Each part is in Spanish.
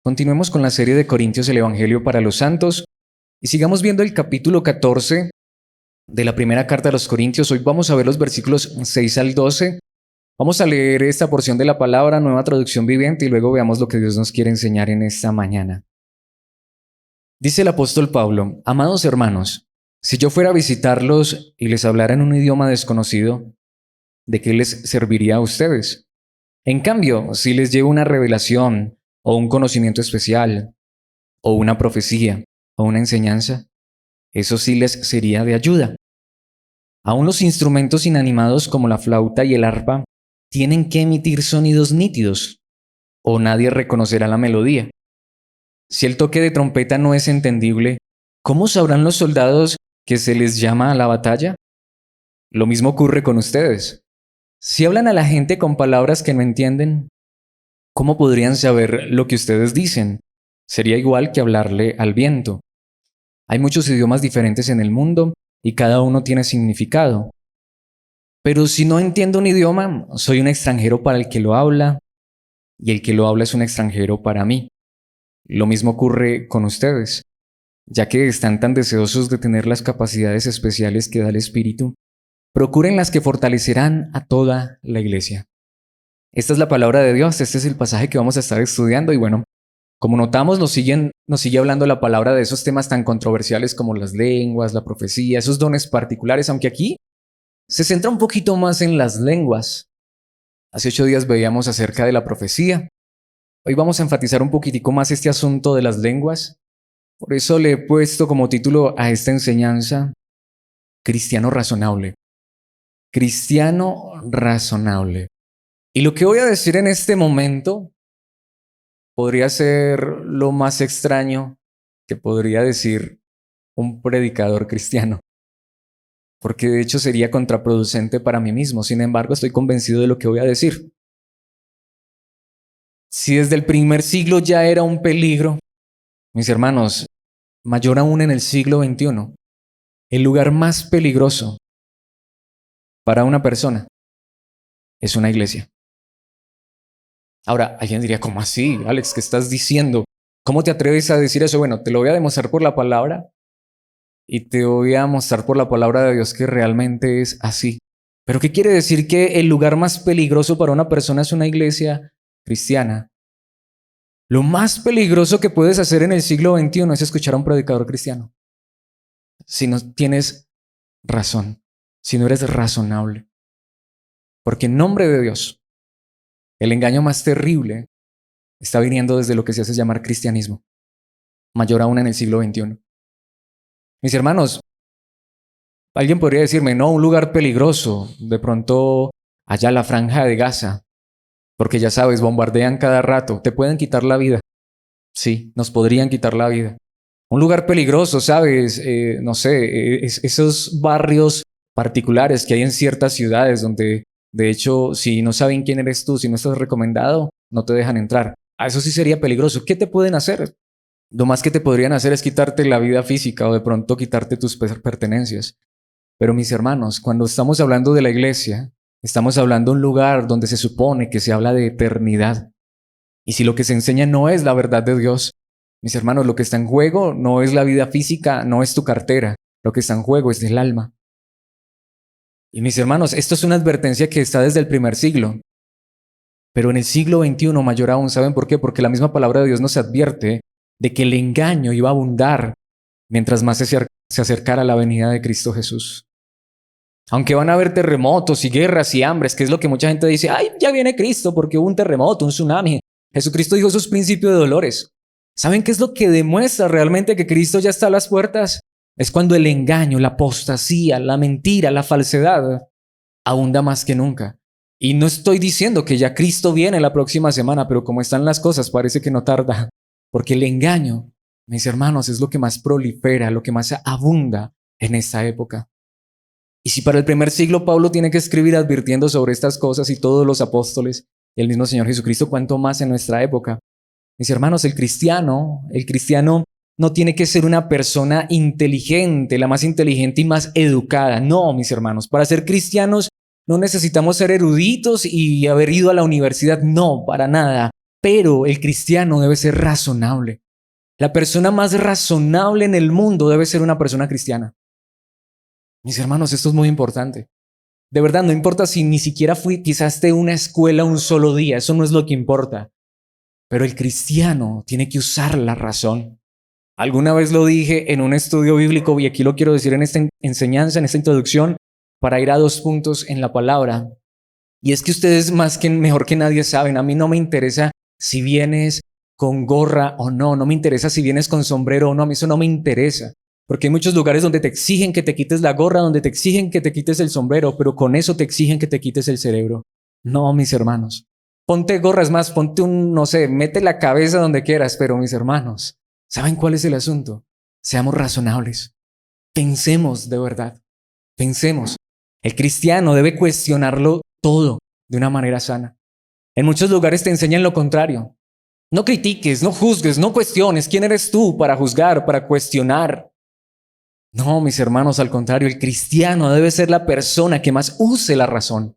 Continuemos con la serie de Corintios, el Evangelio para los Santos, y sigamos viendo el capítulo 14 de la primera carta de los Corintios. Hoy vamos a ver los versículos 6 al 12. Vamos a leer esta porción de la palabra, Nueva Traducción Viviente, y luego veamos lo que Dios nos quiere enseñar en esta mañana. Dice el apóstol Pablo: Amados hermanos, si yo fuera a visitarlos y les hablara en un idioma desconocido, ¿de qué les serviría a ustedes? En cambio, si les llevo una revelación, o un conocimiento especial, o una profecía, o una enseñanza, eso sí les sería de ayuda. Aún los instrumentos inanimados como la flauta y el arpa tienen que emitir sonidos nítidos, o nadie reconocerá la melodía. Si el toque de trompeta no es entendible, ¿cómo sabrán los soldados que se les llama a la batalla? Lo mismo ocurre con ustedes. Si hablan a la gente con palabras que no entienden, ¿cómo podrían saber lo que ustedes dicen? Sería igual que hablarle al viento. Hay muchos idiomas diferentes en el mundo y cada uno tiene significado. Pero si no entiendo un idioma, soy un extranjero para el que lo habla y el que lo habla es un extranjero para mí. Lo mismo ocurre con ustedes. Ya que están tan deseosos de tener las capacidades especiales que da el Espíritu, procuren las que fortalecerán a toda la iglesia. Esta es la palabra de Dios, este es el pasaje que vamos a estar estudiando y bueno, como notamos nos sigue hablando la palabra de esos temas tan controversiales como las lenguas, la profecía, esos dones particulares, aunque aquí se centra un poquito más en las lenguas. Hace 8 días veíamos acerca de la profecía. Hoy vamos a enfatizar un poquitico más este asunto de las lenguas. Por eso le he puesto como título a esta enseñanza: Cristiano razonable. Cristiano razonable. Y lo que voy a decir en este momento podría ser lo más extraño que podría decir un predicador cristiano, porque de hecho sería contraproducente para mí mismo. Sin embargo, estoy convencido de lo que voy a decir. Si desde el primer siglo ya era un peligro, mis hermanos, mayor aún en el siglo XXI, el lugar más peligroso para una persona es una iglesia. Ahora, alguien diría: ¿cómo así, Alex? ¿Qué estás diciendo? ¿Cómo te atreves a decir eso? Bueno, te lo voy a demostrar por la palabra y te voy a mostrar por la palabra de Dios que realmente es así. ¿Pero qué quiere decir que el lugar más peligroso para una persona es una iglesia cristiana? Lo más peligroso que puedes hacer en el siglo XXI es escuchar a un predicador cristiano. Si no tienes razón, si no eres razonable. Porque en nombre de Dios, el engaño más terrible está viniendo desde lo que se hace llamar cristianismo, mayor aún en el siglo XXI. Mis hermanos, alguien podría decirme: no, un lugar peligroso, de pronto allá la Franja de Gaza, porque ya sabes, bombardean cada rato, te pueden quitar la vida. Sí, nos podrían quitar la vida. Un lugar peligroso, ¿sabes? No sé, esos barrios particulares que hay en ciertas ciudades donde, de hecho, si no saben quién eres tú, si no estás recomendado, no te dejan entrar. Eso sí sería peligroso. ¿Qué te pueden hacer? Lo más que te podrían hacer es quitarte la vida física o de pronto quitarte tus pertenencias. Pero mis hermanos, cuando estamos hablando de la iglesia, estamos hablando de un lugar donde se supone que se habla de eternidad. Y si lo que se enseña no es la verdad de Dios, mis hermanos, lo que está en juego no es la vida física, no es tu cartera. Lo que está en juego es el alma. Y mis hermanos, esto es una advertencia que está desde el primer siglo. Pero en el siglo XXI mayor aún, ¿saben por qué? Porque la misma palabra de Dios nos advierte de que el engaño iba a abundar mientras más se acercara a la venida de Cristo Jesús. Aunque van a haber terremotos y guerras y hambres, que es lo que mucha gente dice: ay, ya viene Cristo porque hubo un terremoto, un tsunami. Jesucristo dijo: esos principios de dolores. ¿Saben qué es lo que demuestra realmente que Cristo ya está a las puertas? Es cuando el engaño, la apostasía, la mentira, la falsedad abunda más que nunca. Y no estoy diciendo que ya Cristo viene la próxima semana, pero como están las cosas parece que no tarda. Porque el engaño, mis hermanos, es lo que más prolifera, lo que más abunda en esta época. Y si para el primer siglo Pablo tiene que escribir advirtiendo sobre estas cosas y todos los apóstoles y el mismo Señor Jesucristo, ¿cuánto más en nuestra época? Mis hermanos, el cristiano no tiene que ser una persona inteligente, la más inteligente y más educada. No, mis hermanos, para ser cristianos no necesitamos ser eruditos y haber ido a la universidad. No, para nada. pero el cristiano debe ser razonable. La persona más razonable en el mundo debe ser una persona cristiana. Mis hermanos, esto es muy importante. De verdad, no importa si ni siquiera pisaste una escuela un solo día, eso no es lo que importa. Pero el cristiano tiene que usar la razón. Alguna vez lo dije en un estudio bíblico y aquí lo quiero decir en esta enseñanza, en esta introducción, para ir a 2 puntos en la palabra. Y es que ustedes mejor que nadie saben, a mí no me interesa si vienes con gorra o no, no me interesa si vienes con sombrero o no, a mí eso no me interesa. Porque hay muchos lugares donde te exigen que te quites la gorra, donde te exigen que te quites el sombrero, pero con eso te exigen que te quites el cerebro. No, mis hermanos. Ponte gorras más, ponte no sé, mete la cabeza donde quieras, pero mis hermanos, ¿saben cuál es el asunto? Seamos razonables. Pensemos de verdad. Pensemos. El cristiano debe cuestionarlo todo de una manera sana. En muchos lugares te enseñan lo contrario. No critiques, no juzgues, no cuestiones. ¿Quién eres tú para juzgar, para cuestionar? No, mis hermanos, al contrario, el cristiano debe ser la persona que más use la razón.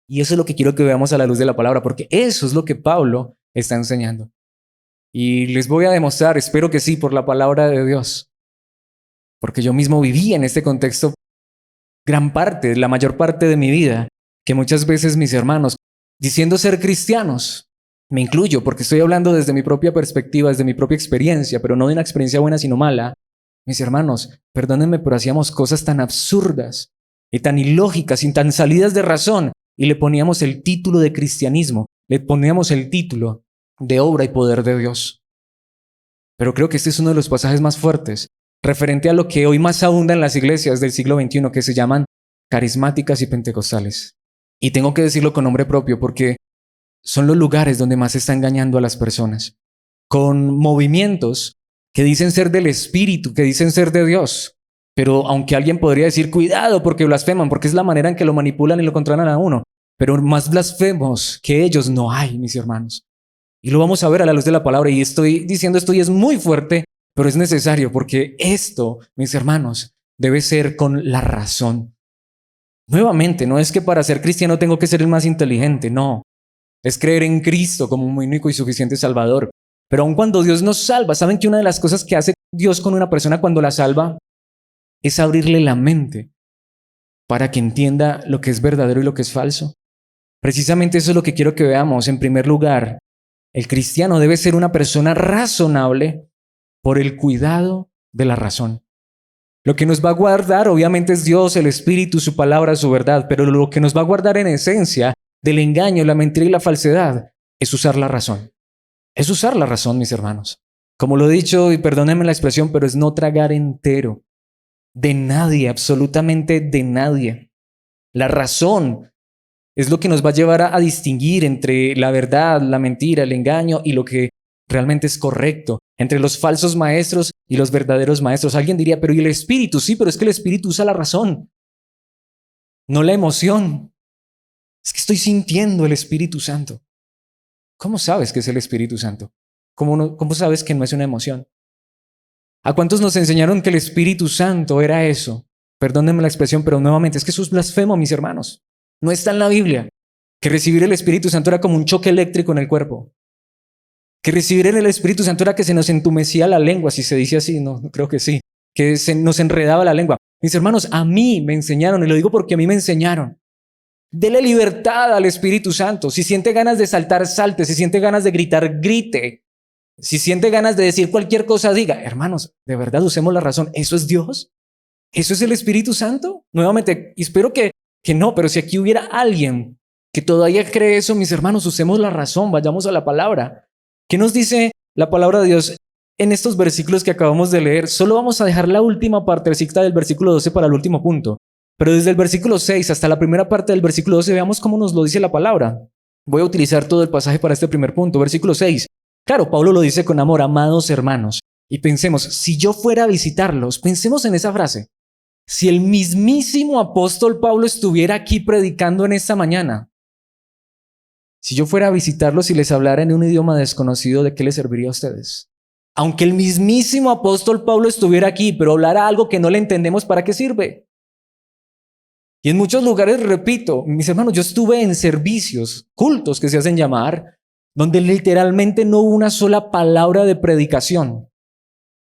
Y eso es lo que quiero que veamos a la luz de la palabra, porque eso es lo que Pablo está enseñando. Y les voy a demostrar, espero que sí, por la palabra de Dios. Porque yo mismo viví en este contexto la mayor parte de mi vida, que muchas veces mis hermanos, diciendo ser cristianos, me incluyo porque estoy hablando desde mi propia perspectiva, desde mi propia experiencia, pero no de una experiencia buena sino mala. Mis hermanos, perdónenme, pero hacíamos cosas tan absurdas y tan ilógicas y tan salidas de razón y le poníamos el título de cristianismo, le poníamos el título de obra y poder de Dios. Pero creo que este es uno de los pasajes más fuertes referente a lo que hoy más abunda en las iglesias del siglo XXI, que se llaman carismáticas y pentecostales. Y tengo que decirlo con nombre propio porque son los lugares donde más se está engañando a las personas, con movimientos que dicen ser del Espíritu, que dicen ser de Dios. Pero aunque alguien podría decir, cuidado porque blasfeman, porque es la manera en que lo manipulan y lo controlan a uno. Pero más blasfemos que ellos no hay, mis hermanos. Y lo vamos a ver a la luz de la palabra. Y estoy diciendo esto y es muy fuerte, pero es necesario porque esto, mis hermanos, debe ser con la razón. Nuevamente, no es que para ser cristiano tengo que ser el más inteligente, no. Es creer en Cristo como un único y suficiente Salvador. Pero aun cuando Dios nos salva, ¿saben que una de las cosas que hace Dios con una persona cuando la salva es abrirle la mente para que entienda lo que es verdadero y lo que es falso? Precisamente eso es lo que quiero que veamos. En primer lugar, el cristiano debe ser una persona razonable por el cuidado de la razón. Lo que nos va a guardar obviamente es Dios, el Espíritu, su palabra, su verdad, pero lo que nos va a guardar en esencia del engaño, la mentira y la falsedad es usar la razón. Es usar la razón, mis hermanos. Como lo he dicho, y perdónenme la expresión, pero es no tragar entero. De nadie, absolutamente de nadie. La razón es lo que nos va a llevar a distinguir entre la verdad, la mentira, el engaño y lo que realmente es correcto, entre los falsos maestros y los verdaderos maestros. Alguien diría, pero ¿y el Espíritu? Sí, pero es que el Espíritu usa la razón, no la emoción. Es que estoy sintiendo el Espíritu Santo. ¿Cómo sabes que es el Espíritu Santo? ¿Cómo sabes que no es una emoción? ¿A cuántos nos enseñaron que el Espíritu Santo era eso? Perdónenme la expresión, pero nuevamente, es que eso es blasfemo, mis hermanos. No está en la Biblia. Que recibir el Espíritu Santo era como un choque eléctrico en el cuerpo. Que recibir el Espíritu Santo era que se nos entumecía la lengua, si se dice así, no creo que sí. Que se nos enredaba la lengua. Mis hermanos, a mí me enseñaron, y lo digo porque a mí me enseñaron. Dele libertad al Espíritu Santo. Si siente ganas de saltar, salte. Si siente ganas de gritar, grite. Si siente ganas de decir cualquier cosa, diga. Hermanos, de verdad usemos la razón. ¿Eso es Dios? ¿Eso es el Espíritu Santo? Nuevamente, espero que no, pero si aquí hubiera alguien que todavía cree eso, mis hermanos, usemos la razón, vayamos a la palabra. ¿Qué nos dice la palabra de Dios en estos versículos que acabamos de leer? Solo vamos a dejar la última partecita del versículo 12 para el último punto. Pero desde el versículo 6 hasta la primera parte del versículo 12, veamos cómo nos lo dice la palabra. Voy a utilizar todo el pasaje para este primer punto. Versículo 6. Claro, Pablo lo dice con amor, amados hermanos. Y pensemos, si yo fuera a visitarlos, pensemos en esa frase. Si el mismísimo apóstol Pablo estuviera aquí predicando en esta mañana, si yo fuera a visitarlos y les hablara en un idioma desconocido, ¿de qué les serviría a ustedes? Aunque el mismísimo apóstol Pablo estuviera aquí, pero hablara algo que no le entendemos, ¿para qué sirve? Y en muchos lugares, repito, mis hermanos, yo estuve en servicios, cultos que se hacen llamar, donde literalmente no hubo una sola palabra de predicación.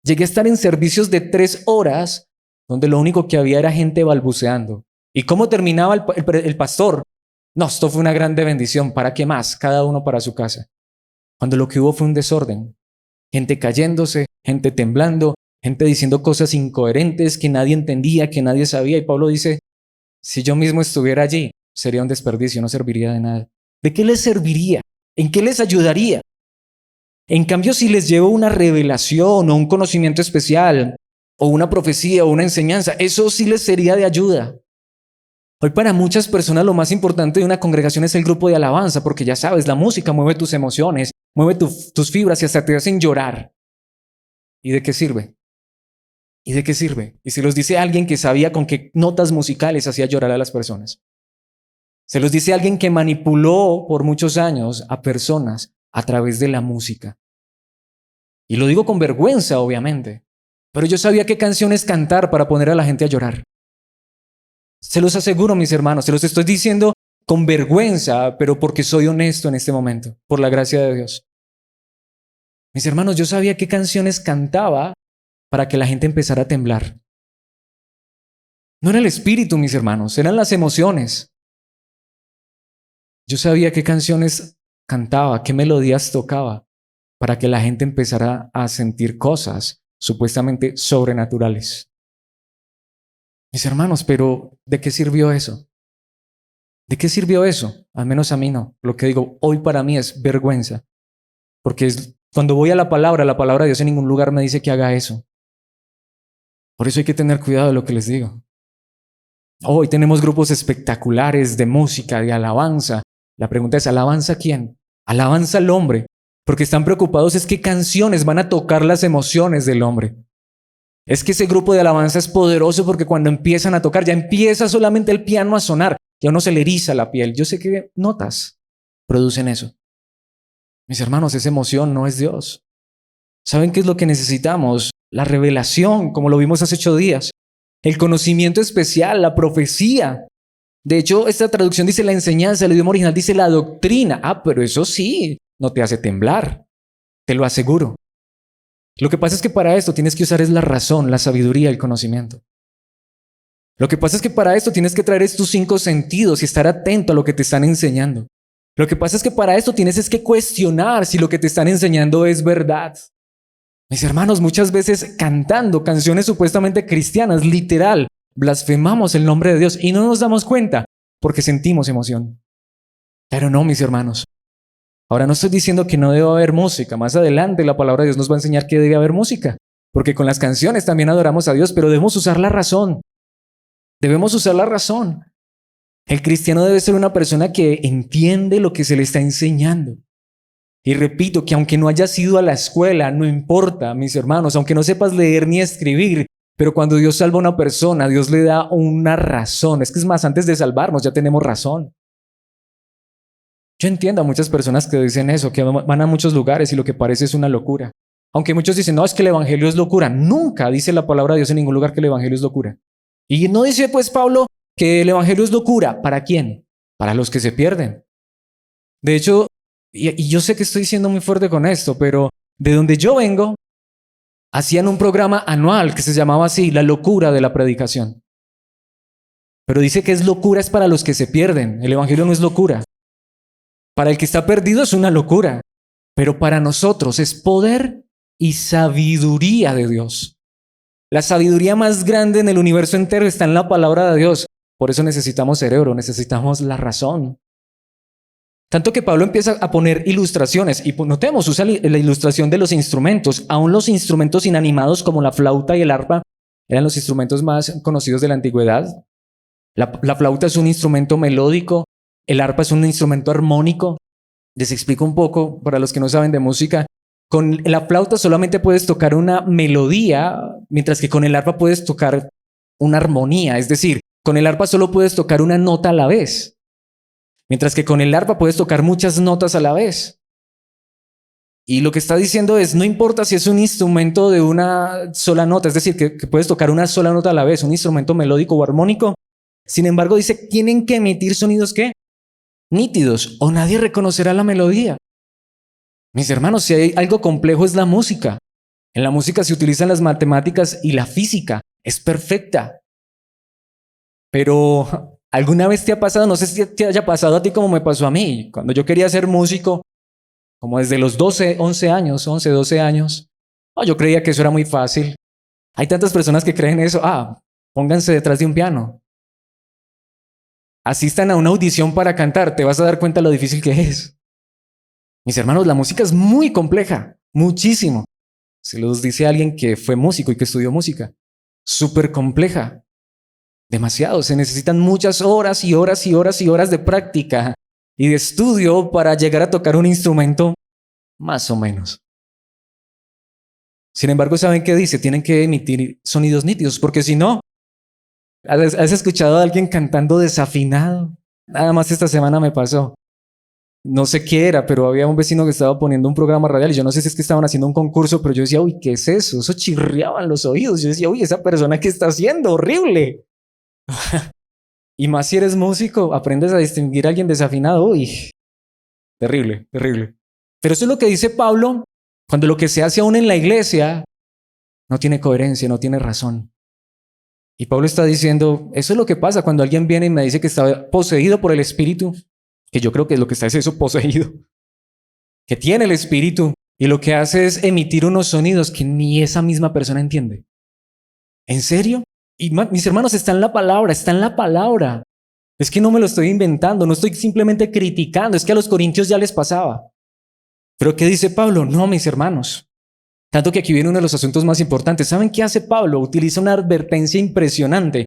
Llegué a estar en servicios de 3 horas, donde lo único que había era gente balbuceando. ¿Y cómo terminaba el pastor? No, esto fue una grande bendición. ¿Para qué más? Cada uno para su casa. Cuando lo que hubo fue un desorden. Gente cayéndose, gente temblando, gente diciendo cosas incoherentes que nadie entendía, que nadie sabía. Y Pablo dice, si yo mismo estuviera allí, sería un desperdicio, no serviría de nada. ¿De qué les serviría? ¿En qué les ayudaría? En cambio, si les llevo una revelación o un conocimiento especial, o una profecía o una enseñanza, eso sí les sería de ayuda. Hoy para muchas personas lo más importante de una congregación es el grupo de alabanza, porque ya sabes, la música mueve tus emociones, mueve tus fibras y hasta te hacen llorar. ¿Y de qué sirve? ¿Y de qué sirve? Y se los dice alguien que sabía con qué notas musicales hacía llorar a las personas. Se los dice alguien que manipuló por muchos años a personas a través de la música. Y lo digo con vergüenza, obviamente, pero yo sabía qué canciones cantar para poner a la gente a llorar. Se los aseguro, mis hermanos, se los estoy diciendo con vergüenza, pero porque soy honesto en este momento, por la gracia de Dios. Mis hermanos, yo sabía qué canciones cantaba para que la gente empezara a temblar. No era el espíritu, mis hermanos, eran las emociones. Yo sabía qué canciones cantaba, qué melodías tocaba, para que la gente empezara a sentir cosas supuestamente sobrenaturales. Mis hermanos, pero ¿de qué sirvió eso? ¿De qué sirvió eso? Al menos a mí no. Lo que digo hoy para mí es vergüenza. Porque cuando voy a la palabra de Dios en ningún lugar me dice que haga eso. Por eso hay que tener cuidado de lo que les digo. Hoy tenemos grupos espectaculares de música, de alabanza. La pregunta es, ¿alabanza a quién? Alabanza al hombre. Porque están preocupados es qué canciones van a tocar las emociones del hombre. Es que ese grupo de alabanza es poderoso porque cuando empiezan a tocar, ya empieza solamente el piano a sonar, ya uno se le eriza la piel. Yo sé que notas producen eso. Mis hermanos, esa emoción no es Dios. ¿Saben qué es lo que necesitamos? La revelación, como lo vimos hace 8 días. El conocimiento especial, la profecía. De hecho, esta traducción dice la enseñanza, el idioma original dice la doctrina. Pero eso sí, no te hace temblar. Te lo aseguro. Lo que pasa es que para esto tienes que usar es la razón, la sabiduría, el conocimiento. Lo que pasa es que para esto tienes que traer tus 5 sentidos y estar atento a lo que te están enseñando. Lo que pasa es que para esto tienes es que cuestionar si lo que te están enseñando es verdad. Mis hermanos, muchas veces cantando canciones supuestamente cristianas, literal, blasfemamos el nombre de Dios y no nos damos cuenta porque sentimos emoción. Pero no, mis hermanos. Ahora no estoy diciendo que no deba haber música. Más adelante la palabra de Dios nos va a enseñar que debe haber música. Porque con las canciones también adoramos a Dios, pero debemos usar la razón. Debemos usar la razón. El cristiano debe ser una persona que entiende lo que se le está enseñando. Y repito que aunque no hayas ido a la escuela, no importa, mis hermanos, aunque no sepas leer ni escribir, pero cuando Dios salva a una persona, Dios le da una razón. Es más, antes de salvarnos ya tenemos razón. Yo entiendo a muchas personas que dicen eso, que van a muchos lugares y lo que parece es una locura. Aunque muchos dicen, no, es que el evangelio es locura. Nunca dice la palabra de Dios en ningún lugar que el evangelio es locura. Y no dice pues Pablo que el evangelio es locura. ¿Para quién? Para los que se pierden. De hecho, y yo sé que estoy siendo muy fuerte con esto, pero de donde yo vengo, hacían un programa anual que se llamaba así, La locura de la predicación. Pero dice que es locura es para los que se pierden. El evangelio no es locura. Para el que está perdido es una locura, pero para nosotros es poder y sabiduría de Dios. La sabiduría más grande en el universo entero está en la palabra de Dios. Por eso necesitamos cerebro, necesitamos la razón. Tanto que Pablo empieza a poner ilustraciones y notemos, usa la ilustración de los instrumentos. Aún los instrumentos inanimados como la flauta y el arpa eran los instrumentos más conocidos de la antigüedad. La flauta es un instrumento melódico. El arpa es un instrumento armónico. Les explico un poco para los que no saben de música. Con la flauta solamente puedes tocar una melodía, mientras que con el arpa puedes tocar una armonía. Es decir, con el arpa solo puedes tocar una nota a la vez, mientras que con el arpa puedes tocar muchas notas a la vez. Y lo que está diciendo es, no importa si es un instrumento de una sola nota, es decir, que puedes tocar una sola nota a la vez, un instrumento melódico o armónico. Sin embargo, dice, tienen que emitir sonidos ¿qué? Nítidos, o nadie reconocerá la melodía. Mis hermanos, si hay algo complejo es la música. En la música se utilizan las matemáticas y la física. Es perfecta. Pero ¿alguna vez te ha pasado? No sé si te haya pasado a ti como me pasó a mí. Cuando yo quería ser músico, como desde los 12, 11 años, 11, 12 años, yo creía que eso era muy fácil. Hay tantas personas que creen eso. Pónganse detrás de un piano. Asistan a una audición para cantar. Te vas a dar cuenta lo difícil que es. Mis hermanos, la música es muy compleja. Muchísimo. Se los dice alguien que fue músico y que estudió música. Súper compleja. Demasiado. Se necesitan muchas horas y horas y horas y horas de práctica y de estudio para llegar a tocar un instrumento más o menos. Sin embargo, ¿saben qué dice? Tienen que emitir sonidos nítidos, porque si no, ¿has escuchado a alguien cantando desafinado? Nada más esta semana me pasó. No sé qué era, pero había un vecino que estaba poniendo un programa radial y yo no sé si es que estaban haciendo un concurso, pero yo decía, uy, ¿qué es eso? Eso chirriaba en los oídos. Yo decía, uy, esa persona ¿qué está haciendo? Horrible. Y más si eres músico, aprendes a distinguir a alguien desafinado. Uy, terrible, terrible. Pero eso es lo que dice Pablo cuando lo que se hace aún en la iglesia no tiene coherencia, no tiene razón. Y Pablo está diciendo, eso es lo que pasa cuando alguien viene y me dice que está poseído por el Espíritu, que yo creo que lo que está es eso, poseído, que tiene el Espíritu y lo que hace es emitir unos sonidos que ni esa misma persona entiende. ¿En serio? Y mis hermanos, está en la palabra, está en la palabra. Es que no me lo estoy inventando, no estoy simplemente criticando, es que a los corintios ya les pasaba. Pero ¿qué dice Pablo? No, mis hermanos. Tanto que aquí viene uno de los asuntos más importantes. ¿Saben qué hace Pablo? Utiliza una advertencia impresionante.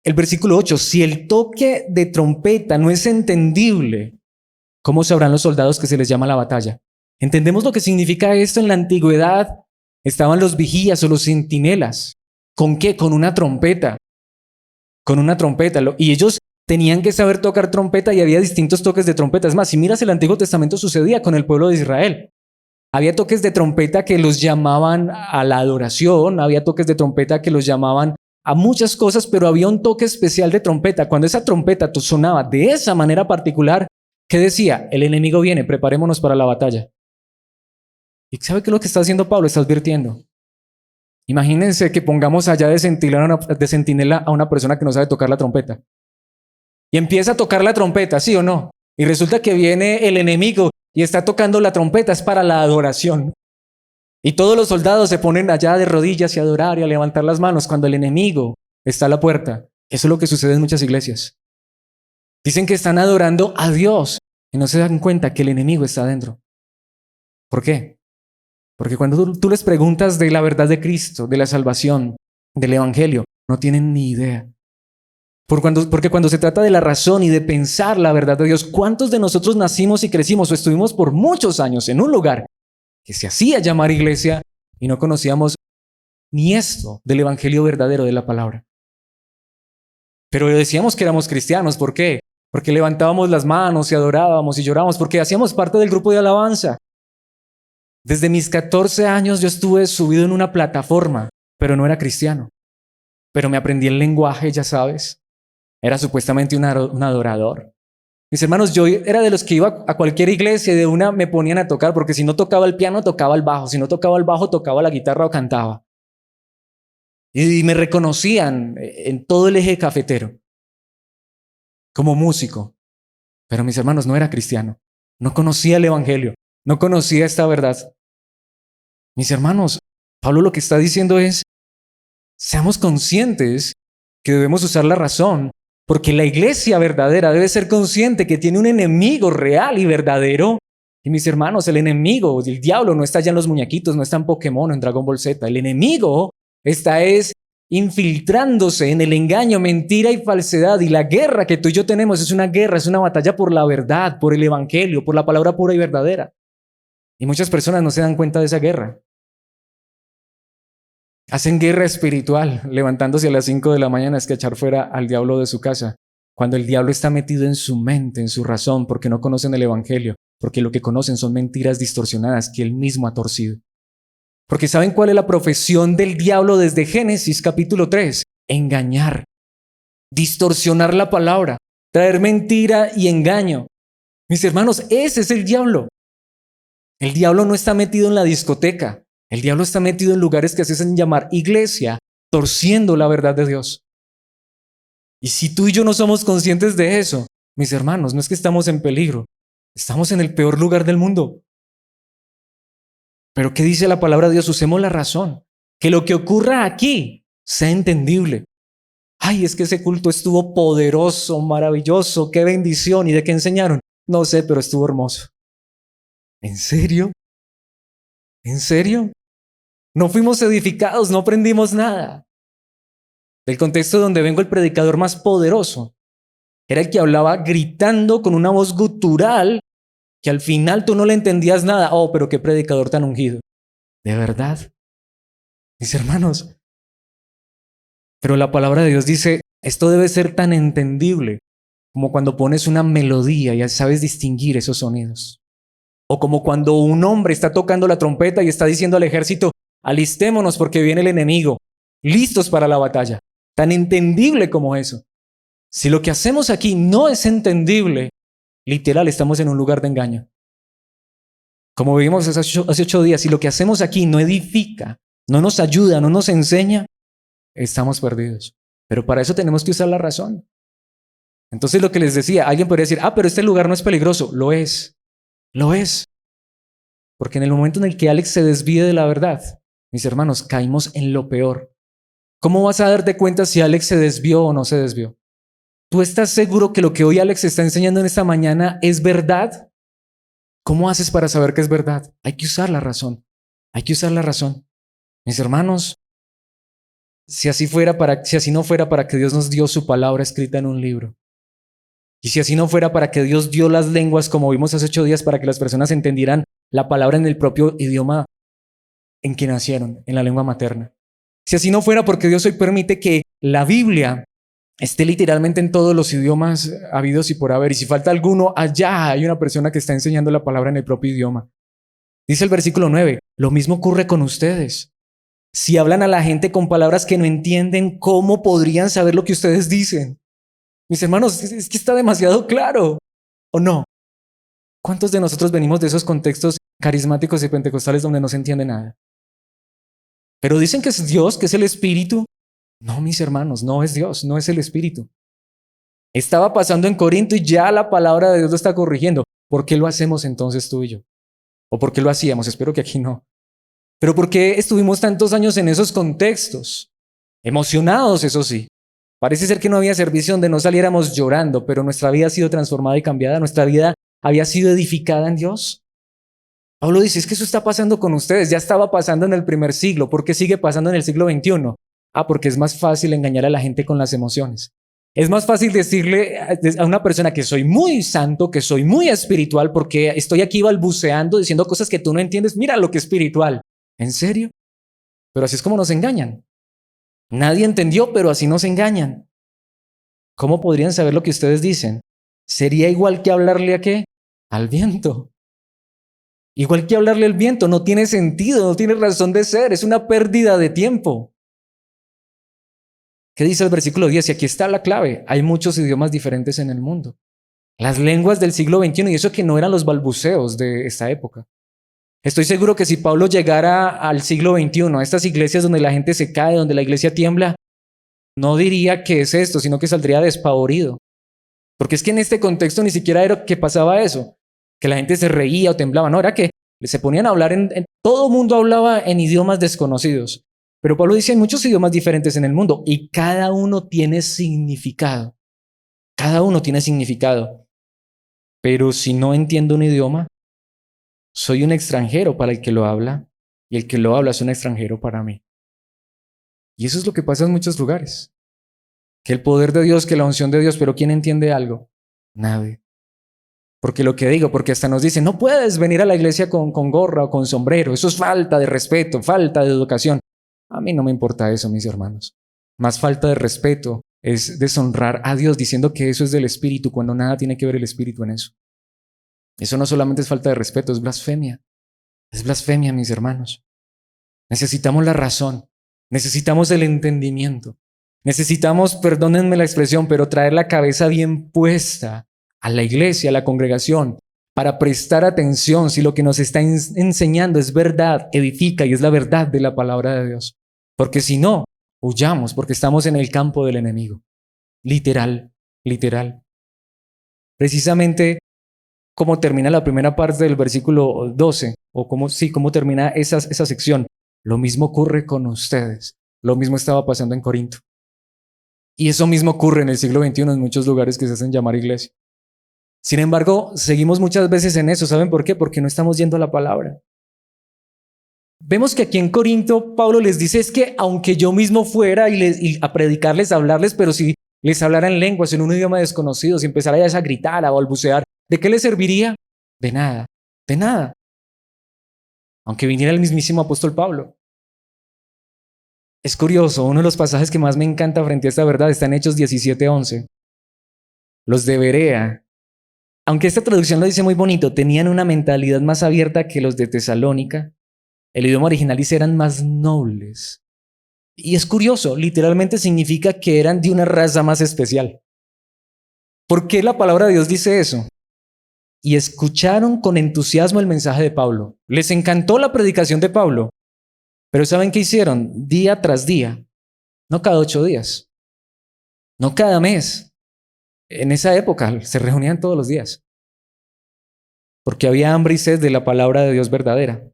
El versículo 8, si el toque de trompeta no es entendible, ¿cómo sabrán los soldados que se les llama a la batalla? ¿Entendemos lo que significa esto? En la antigüedad estaban los vigías o los centinelas. ¿Con qué? Con una trompeta. Con una trompeta. Y ellos tenían que saber tocar trompeta y había distintos toques de trompeta. Es más, si miras el Antiguo Testamento sucedía con el pueblo de Israel. Había toques de trompeta que los llamaban a la adoración, había toques de trompeta que los llamaban a muchas cosas, pero había un toque especial de trompeta. Cuando esa trompeta sonaba de esa manera particular, ¿qué decía? El enemigo viene, preparémonos para la batalla. ¿Y sabe qué es lo que está haciendo Pablo? Está advirtiendo. Imagínense que pongamos allá de centinela a una persona que no sabe tocar la trompeta. Y empieza a tocar la trompeta, ¿sí o no? Y resulta que viene el enemigo y está tocando la trompeta, es para la adoración. Y todos los soldados se ponen allá de rodillas y a adorar y a levantar las manos cuando el enemigo está a la puerta. Eso es lo que sucede en muchas iglesias. Dicen que están adorando a Dios y no se dan cuenta que el enemigo está adentro. ¿Por qué? Porque cuando tú les preguntas de la verdad de Cristo, de la salvación, del evangelio, no tienen ni idea. Porque cuando se trata de la razón y de pensar la verdad de Dios, ¿cuántos de nosotros nacimos y crecimos o estuvimos por muchos años en un lugar que se hacía llamar iglesia y no conocíamos ni esto del evangelio verdadero de la palabra? Pero decíamos que éramos cristianos, ¿por qué? Porque levantábamos las manos y adorábamos y llorábamos, porque hacíamos parte del grupo de alabanza. Desde mis 14 años yo estuve subido en una plataforma, pero no era cristiano. Pero me aprendí el lenguaje, ya sabes. Era supuestamente un adorador. Mis hermanos, yo era de los que iba a cualquier iglesia y de una me ponían a tocar, porque si no tocaba el piano, tocaba el bajo. Si no tocaba el bajo, tocaba la guitarra o cantaba. Y me reconocían en todo el eje cafetero como músico. Pero mis hermanos, no era cristiano. No conocía el evangelio. No conocía esta verdad. Mis hermanos, Pablo lo que está diciendo es, seamos conscientes que debemos usar la razón, porque la iglesia verdadera debe ser consciente que tiene un enemigo real y verdadero. Y mis hermanos, el enemigo, el diablo, no está ya en los muñequitos, no está en Pokémon o en Dragon Ball Z. El enemigo está infiltrándose en el engaño, mentira y falsedad. Y la guerra que tú y yo tenemos es una guerra, es una batalla por la verdad, por el evangelio, por la palabra pura y verdadera. Y muchas personas no se dan cuenta de esa guerra. Hacen guerra espiritual, levantándose a las 5 de la mañana a echar fuera al diablo de su casa, cuando el diablo está metido en su mente, en su razón, porque no conocen el evangelio, porque lo que conocen son mentiras distorsionadas que él mismo ha torcido. Porque ¿saben cuál es la profesión del diablo desde Génesis capítulo 3? Engañar, distorsionar la palabra, traer mentira y engaño. Mis hermanos, ese es el diablo. El diablo no está metido en la discoteca. El diablo está metido en lugares que se hacen llamar iglesia, torciendo la verdad de Dios. Y si tú y yo no somos conscientes de eso, mis hermanos, no es que estamos en peligro, estamos en el peor lugar del mundo. Pero ¿qué dice la palabra de Dios? Usemos la razón. Que lo que ocurra aquí sea entendible. Ay, es que ese culto estuvo poderoso, maravilloso, qué bendición. ¿Y de qué enseñaron? No sé, pero estuvo hermoso. ¿En serio? ¿En serio? No fuimos edificados, no aprendimos nada. Del contexto donde vengo, el predicador más poderoso era el que hablaba gritando con una voz gutural que al final tú no le entendías nada. Oh, pero qué predicador tan ungido. ¿De verdad? Mis hermanos. Pero la palabra de Dios dice, esto debe ser tan entendible como cuando pones una melodía y ya sabes distinguir esos sonidos. O como cuando un hombre está tocando la trompeta y está diciendo al ejército, alistémonos porque viene el enemigo, listos para la batalla. Tan entendible como eso. Si lo que hacemos aquí no es entendible, literal, estamos en un lugar de engaño. Como vivimos hace 8 días, si lo que hacemos aquí no edifica, no nos ayuda, no nos enseña, estamos perdidos. Pero para eso tenemos que usar la razón. Entonces lo que les decía, alguien podría decir, pero este lugar no es peligroso. Lo es. Lo es. Porque en el momento en el que Alex se desvíe de la verdad, mis hermanos, caímos en lo peor. ¿Cómo vas a darte cuenta si Alex se desvió o no se desvió? ¿Tú estás seguro que lo que hoy Alex está enseñando en esta mañana es verdad? ¿Cómo haces para saber que es verdad? Hay que usar la razón. Hay que usar la razón. Mis hermanos, si así no fuera para que Dios nos dio su palabra escrita en un libro, y si así no fuera para que Dios dio las lenguas, como vimos hace 8 días, para que las personas entendieran la palabra en el propio idioma en que nacieron, en la lengua materna. Si así no fuera porque Dios hoy permite que la Biblia esté literalmente en todos los idiomas habidos y por haber, y si falta alguno, allá hay una persona que está enseñando la palabra en el propio idioma. Dice el versículo 9, lo mismo ocurre con ustedes. Si hablan a la gente con palabras que no entienden, ¿cómo podrían saber lo que ustedes dicen? Mis hermanos, es que está demasiado claro, ¿o no? ¿Cuántos de nosotros venimos de esos contextos carismáticos y pentecostales donde no se entiende nada? Pero dicen que es Dios, que es el Espíritu. No, mis hermanos, no es Dios, no es el Espíritu. Estaba pasando en Corinto y ya la palabra de Dios lo está corrigiendo. ¿Por qué lo hacemos entonces tú y yo? ¿O por qué lo hacíamos? Espero que aquí no. Pero ¿por qué estuvimos tantos años en esos contextos? Emocionados, eso sí. Parece ser que no había servicio donde no saliéramos llorando, pero nuestra vida ha sido transformada y cambiada. Nuestra vida había sido edificada en Dios. Pablo dice, es que eso está pasando con ustedes. Ya estaba pasando en el primer siglo. ¿Por qué sigue pasando en el siglo XXI? Porque es más fácil engañar a la gente con las emociones. Es más fácil decirle a una persona que soy muy santo, que soy muy espiritual, porque estoy aquí balbuceando, diciendo cosas que tú no entiendes. Mira lo que es espiritual. ¿En serio? Pero así es como nos engañan. Nadie entendió, pero así nos engañan. ¿Cómo podrían saber lo que ustedes dicen? Sería igual que hablarle ¿a qué? Al viento. Igual que hablarle al viento, no tiene sentido, no tiene razón de ser, es una pérdida de tiempo. ¿Qué dice el versículo 10? Y aquí está la clave, hay muchos idiomas diferentes en el mundo. Las lenguas del siglo XXI, y eso que no eran los balbuceos de esta época. Estoy seguro que si Pablo llegara al siglo XXI, a estas iglesias donde la gente se cae, donde la iglesia tiembla, no diría que es esto, sino que saldría despavorido. Porque es que en este contexto ni siquiera era que pasaba eso, que la gente se reía o temblaba, no, era que se ponían a hablar todo el mundo hablaba en idiomas desconocidos. Pero Pablo dice, hay muchos idiomas diferentes en el mundo y cada uno tiene significado. Cada uno tiene significado. Pero si no entiendo un idioma, soy un extranjero para el que lo habla y el que lo habla es un extranjero para mí. Y eso es lo que pasa en muchos lugares. Que el poder de Dios, que la unción de Dios, pero ¿quién entiende algo? Nadie. Porque lo que digo, porque hasta nos dicen, no puedes venir a la iglesia con gorra o con sombrero. Eso es falta de respeto, falta de educación. A mí no me importa eso, mis hermanos. Más falta de respeto es deshonrar a Dios diciendo que eso es del Espíritu cuando nada tiene que ver el Espíritu en eso. Eso no solamente es falta de respeto, es blasfemia. Es blasfemia, mis hermanos. Necesitamos la razón. Necesitamos el entendimiento. Necesitamos, perdónenme la expresión, pero traer la cabeza bien puesta a la iglesia, a la congregación, para prestar atención si lo que nos está enseñando es verdad, edifica y es la verdad de la palabra de Dios. Porque si no, huyamos porque estamos en el campo del enemigo. Literal, literal. Precisamente como termina la primera parte del versículo 12, o cómo termina esa sección. Lo mismo ocurre con ustedes. Lo mismo estaba pasando en Corinto. Y eso mismo ocurre en el siglo XXI en muchos lugares que se hacen llamar iglesia. Sin embargo, seguimos muchas veces en eso. ¿Saben por qué? Porque no estamos yendo a la palabra. Vemos que aquí en Corinto Pablo les dice es que aunque yo mismo fuera y a predicarles, a hablarles, pero si les hablara en lenguas, en un idioma desconocido, si empezara ya a gritar, a balbucear, ¿de qué les serviría? De nada, de nada. Aunque viniera el mismísimo apóstol Pablo. Es curioso, uno de los pasajes que más me encanta frente a esta verdad está en Hechos 17:11. Los de Berea, aunque esta traducción lo dice muy bonito, tenían una mentalidad más abierta que los de Tesalónica. El idioma original dice eran más nobles. Y es curioso, literalmente significa que eran de una raza más especial. ¿Por qué la palabra de Dios dice eso? Y escucharon con entusiasmo el mensaje de Pablo. Les encantó la predicación de Pablo. Pero ¿saben qué hicieron? Día tras día. No cada 8 días. No cada mes. En esa época se reunían todos los días. Porque había hambre y sed de la palabra de Dios verdadera.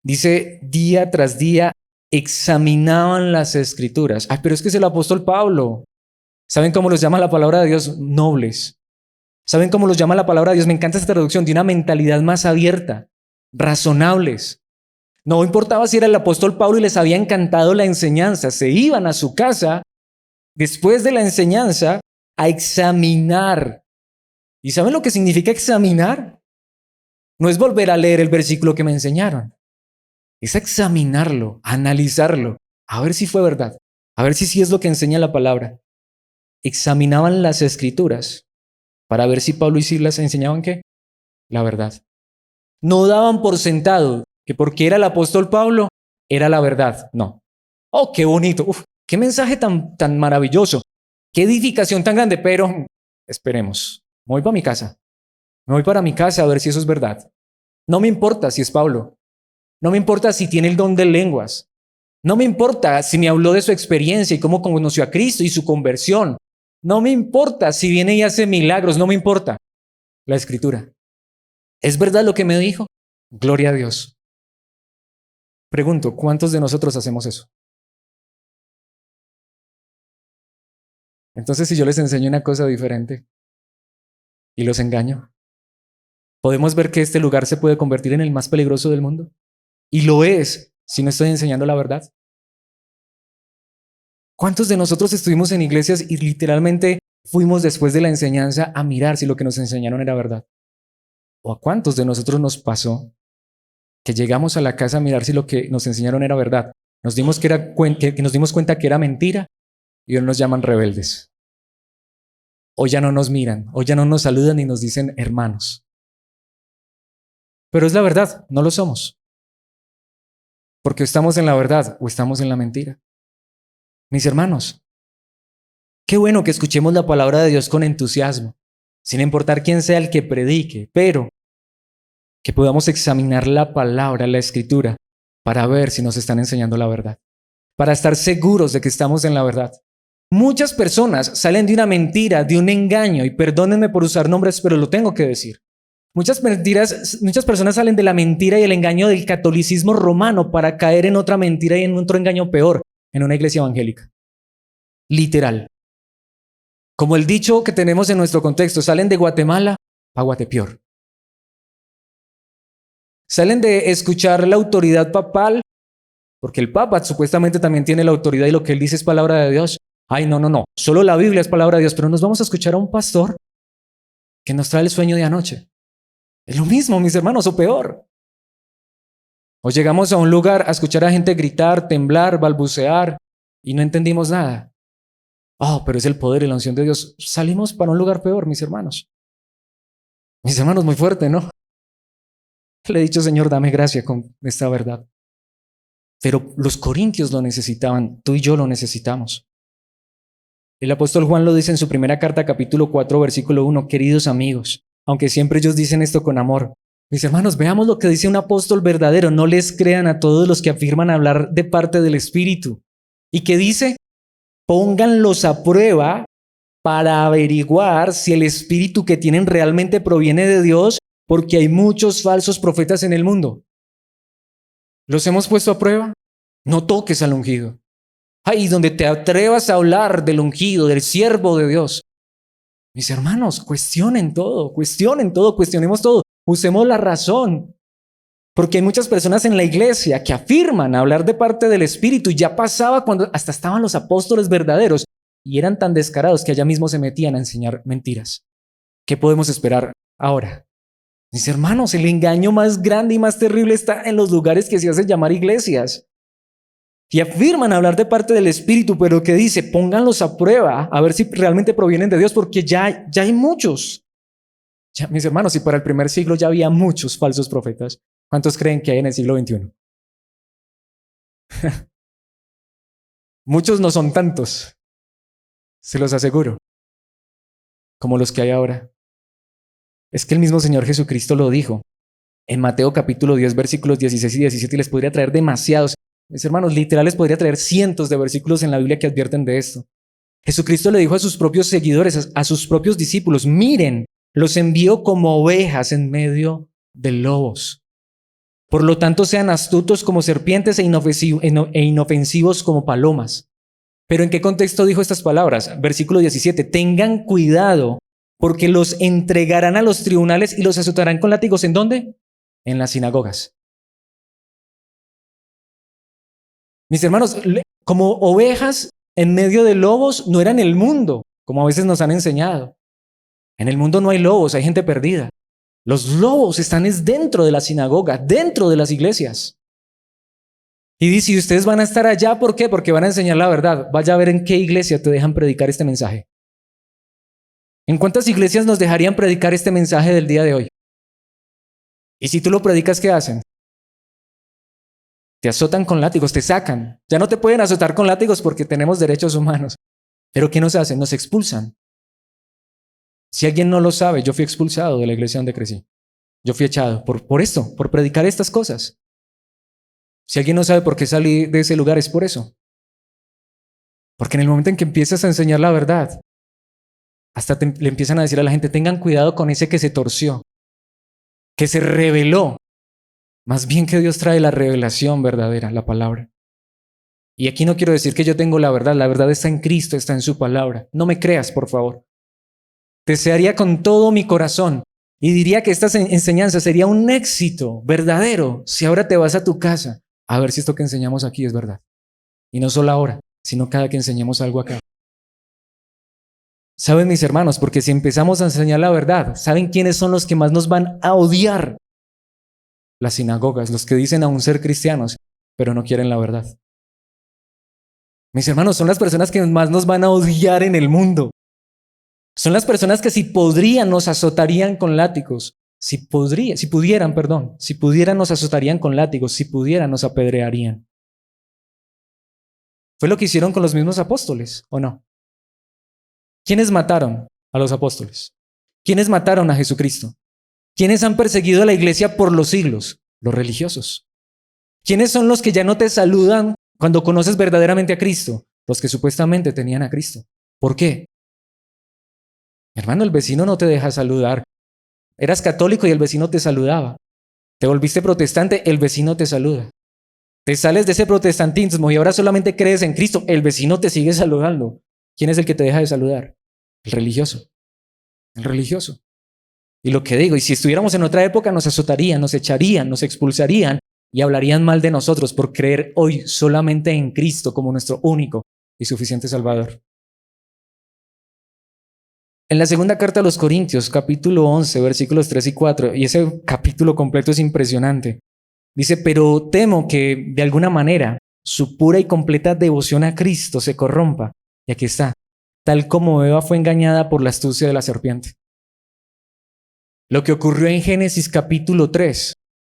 Dice, día tras día examinaban las escrituras. Ay, pero es que es el apóstol Pablo. ¿Saben cómo los llama la palabra de Dios? Nobles. ¿Saben cómo los llama la palabra de Dios? Me encanta esta traducción, de una mentalidad más abierta, razonables. No importaba si era el apóstol Pablo y les había encantado la enseñanza. Se iban a su casa después de la enseñanza a examinar. ¿Y saben lo que significa examinar? No es volver a leer el versículo que me enseñaron. Es examinarlo, analizarlo, a ver si fue verdad, a ver si sí es lo que enseña la palabra. Examinaban las escrituras para ver si Pablo y Silas enseñaban ¿qué? La verdad. No daban por sentado que porque era el apóstol Pablo, era la verdad. No. Oh, qué bonito. Uf, qué mensaje tan maravilloso. Qué edificación tan grande. Pero esperemos. Me voy para mi casa. Me voy para mi casa a ver si eso es verdad. No me importa si es Pablo. No me importa si tiene el don de lenguas. No me importa si me habló de su experiencia y cómo conoció a Cristo y su conversión. No me importa si viene y hace milagros. No me importa. La escritura. ¿Es verdad lo que me dijo? Gloria a Dios. Pregunto, ¿cuántos de nosotros hacemos eso? Entonces, si yo les enseño una cosa diferente y los engaño, podemos ver que este lugar se puede convertir en el más peligroso del mundo. Y lo es si no estoy enseñando la verdad. ¿Cuántos de nosotros estuvimos en iglesias y literalmente fuimos después de la enseñanza a mirar si lo que nos enseñaron era verdad? ¿O a cuántos de nosotros nos pasó que llegamos a la casa a mirar si lo que nos enseñaron era verdad? Nos dimos cuenta que era mentira y hoy nos llaman rebeldes. Hoy ya no nos miran, hoy ya no nos saludan y nos dicen hermanos. Pero es la verdad, no lo somos. Porque estamos en la verdad o estamos en la mentira. Mis hermanos, qué bueno que escuchemos la palabra de Dios con entusiasmo, sin importar quién sea el que predique, pero que podamos examinar la palabra, la escritura, para ver si nos están enseñando la verdad, para estar seguros de que estamos en la verdad. Muchas personas salen de una mentira, de un engaño, y perdónenme por usar nombres, pero lo tengo que decir. Muchas personas salen de la mentira y el engaño del catolicismo romano para caer en otra mentira y en otro engaño peor, en una iglesia evangélica. Literal. Como el dicho que tenemos en nuestro contexto, salen de Guatemala a Guatepeor. Salen de escuchar la autoridad papal, porque el Papa supuestamente también tiene la autoridad y lo que él dice es palabra de Dios. Ay, no, solo la Biblia es palabra de Dios, pero nos vamos a escuchar a un pastor que nos trae el sueño de anoche. Es lo mismo, mis hermanos, o peor. O llegamos a un lugar a escuchar a gente gritar, temblar, balbucear y no entendimos nada. Oh, pero es el poder y la unción de Dios. Salimos para un lugar peor, mis hermanos. Mis hermanos, muy fuerte, ¿no? Le he dicho, Señor, dame gracia con esta verdad. Pero los corintios lo necesitaban, tú y yo lo necesitamos. El apóstol Juan lo dice en su primera carta, capítulo 4, versículo 1, queridos amigos, aunque siempre ellos dicen esto con amor. Mis hermanos, veamos lo que dice un apóstol verdadero. No les crean a todos los que afirman hablar de parte del Espíritu. ¿Y qué dice? Pónganlos a prueba para averiguar si el Espíritu que tienen realmente proviene de Dios, porque hay muchos falsos profetas en el mundo. ¿Los hemos puesto a prueba? No toques al ungido. Ahí donde te atrevas a hablar del ungido, del siervo de Dios. Mis hermanos, cuestionen todo, cuestionemos todo. Usemos la razón. Porque hay muchas personas en la iglesia que afirman hablar de parte del Espíritu. Y ya pasaba cuando hasta estaban los apóstoles verdaderos y eran tan descarados que allá mismo se metían a enseñar mentiras. ¿Qué podemos esperar ahora? Mis hermanos, el engaño más grande y más terrible está en los lugares que se hacen llamar iglesias. Y afirman hablar de parte del Espíritu, pero que dice, pónganlos a prueba a ver si realmente provienen de Dios, porque ya hay muchos. Ya, mis hermanos, si para el primer siglo ya había muchos falsos profetas, ¿cuántos creen que hay en el siglo XXI? Muchos no son tantos, se los aseguro, como los que hay ahora. Es que el mismo Señor Jesucristo lo dijo en Mateo capítulo 10, versículos 16 y 17, y les podría traer demasiados. Mis hermanos, literal les podría traer cientos de versículos en la Biblia que advierten de esto. Jesucristo le dijo a sus propios seguidores, a sus propios discípulos, miren, los envío como ovejas en medio de lobos. Por lo tanto, sean astutos como serpientes e inofensivos como palomas. ¿Pero en qué contexto dijo estas palabras? Versículo 17, tengan cuidado, porque los entregarán a los tribunales y los azotarán con látigos. ¿En dónde? En las sinagogas. Mis hermanos, como ovejas en medio de lobos, no eran el mundo, como a veces nos han enseñado. En el mundo no hay lobos, hay gente perdida. Los lobos están dentro de la sinagoga, dentro de las iglesias. Y dice, si ustedes van a estar allá, ¿por qué? Porque van a enseñar la verdad. Vaya a ver en qué iglesia te dejan predicar este mensaje. ¿En cuántas iglesias nos dejarían predicar este mensaje del día de hoy? Y si tú lo predicas, ¿qué hacen? Te azotan con látigos, te sacan. Ya no te pueden azotar con látigos porque tenemos derechos humanos. Pero ¿qué nos hacen? Nos expulsan. Si alguien no lo sabe, yo fui expulsado de la iglesia donde crecí. Yo fui echado por esto, por predicar estas cosas. Si alguien no sabe por qué salí de ese lugar, es por eso. Porque en el momento en que empiezas a enseñar la verdad, hasta le empiezan a decir a la gente, tengan cuidado con ese que se torció, que se rebeló. Más bien que Dios trae la revelación verdadera, la palabra. Y aquí no quiero decir que yo tengo la verdad está en Cristo, está en su palabra. No me creas, por favor. Desearía con todo mi corazón y diría que esta enseñanza sería un éxito verdadero si ahora te vas a tu casa a ver si esto que enseñamos aquí es verdad. Y no solo ahora, sino cada que enseñemos algo acá. ¿Saben, mis hermanos? Porque si empezamos a enseñar la verdad, ¿saben quiénes son los que más nos van a odiar? Las sinagogas, los que dicen aún ser cristianos, pero no quieren la verdad. Mis hermanos, son las personas que más nos van a odiar en el mundo. Son las personas que si podrían nos azotarían con látigos. Si pudieran nos azotarían con látigos, si pudieran nos apedrearían. Fue lo que hicieron con los mismos apóstoles, ¿o no? ¿Quiénes mataron a los apóstoles? ¿Quiénes mataron a Jesucristo? ¿Quiénes han perseguido a la iglesia por los siglos? Los religiosos. ¿Quiénes son los que ya no te saludan cuando conoces verdaderamente a Cristo? Los que supuestamente tenían a Cristo. ¿Por qué? Hermano, el vecino no te deja saludar. Eras católico y el vecino te saludaba. Te volviste protestante, el vecino te saluda. Te sales de ese protestantismo y ahora solamente crees en Cristo, el vecino te sigue saludando. ¿Quién es el que te deja de saludar? El religioso. El religioso. Y lo que digo, y si estuviéramos en otra época nos azotarían, nos echarían, nos expulsarían y hablarían mal de nosotros por creer hoy solamente en Cristo como nuestro único y suficiente Salvador. En la segunda carta a los Corintios, capítulo 11, versículos 3 y 4, y ese capítulo completo es impresionante, dice, pero temo que de alguna manera su pura y completa devoción a Cristo se corrompa. Y aquí está, tal como Eva fue engañada por la astucia de la serpiente. Lo que ocurrió en Génesis capítulo 3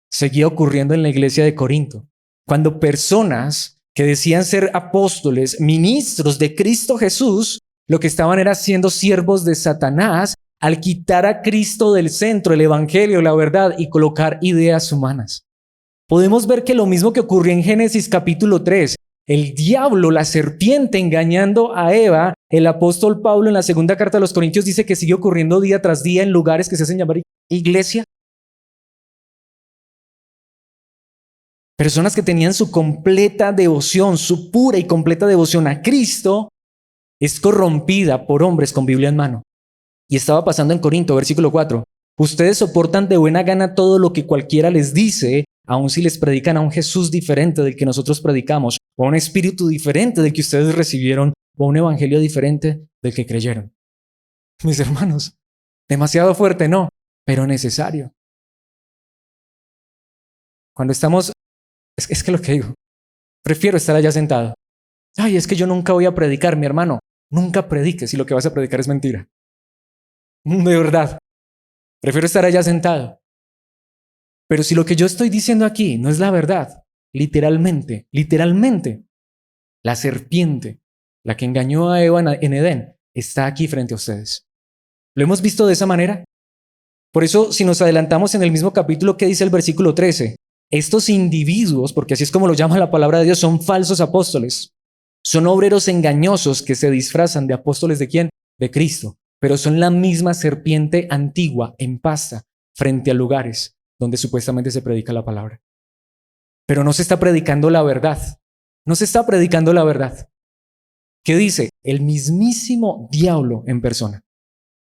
seguía ocurriendo en la iglesia de Corinto, cuando personas que decían ser apóstoles, ministros de Cristo Jesús, lo que estaban era siendo siervos de Satanás al quitar a Cristo del centro, el evangelio, la verdad, y colocar ideas humanas. Podemos ver que lo mismo que ocurrió en Génesis capítulo 3, el diablo, la serpiente engañando a Eva, el apóstol Pablo en la segunda carta a los Corintios dice que sigue ocurriendo día tras día en lugares que se hacen llamar iglesia. Personas que tenían su completa devoción, su pura y completa devoción a Cristo, es corrompida por hombres con Biblia en mano. Y estaba pasando en Corinto, versículo 4. Ustedes soportan de buena gana todo lo que cualquiera les dice, aun si les predican a un Jesús diferente del que nosotros predicamos, o a un espíritu diferente del que ustedes recibieron, o a un evangelio diferente del que creyeron. Mis hermanos, demasiado fuerte, no, pero necesario. Cuando estamos, es que lo que digo, prefiero estar allá sentado. Ay, es que yo nunca voy a predicar, mi hermano. Nunca prediques si lo que vas a predicar es mentira. De verdad, prefiero estar allá sentado. Pero si lo que yo estoy diciendo aquí no es la verdad, literalmente, la serpiente, la que engañó a Eva en Edén, está aquí frente a ustedes. ¿Lo hemos visto de esa manera? Por eso, si nos adelantamos en el mismo capítulo, ¿qué dice el versículo 13? Estos individuos, porque así es como lo llama la palabra de Dios, son falsos apóstoles. Son obreros engañosos que se disfrazan de apóstoles ¿de quién? De Cristo. Pero son la misma serpiente antigua en pasta frente a lugares donde supuestamente se predica la palabra. Pero no se está predicando la verdad. No se está predicando la verdad. ¿Qué dice? El mismísimo diablo en persona.